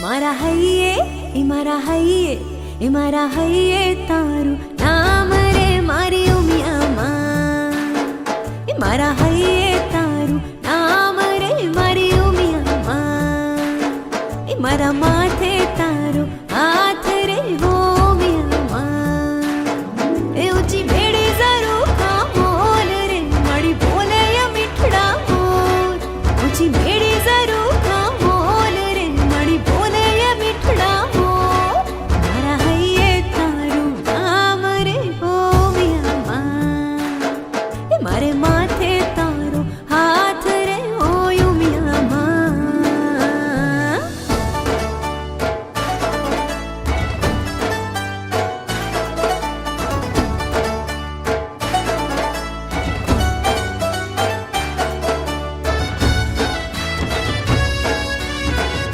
મારા હૈયે એ મારા હૈયે તારું નામ રે મારી ઉમિયામાં એ મારા હૈયે તારું નામ રે મારી ઉમિયામાં એ મારા માથે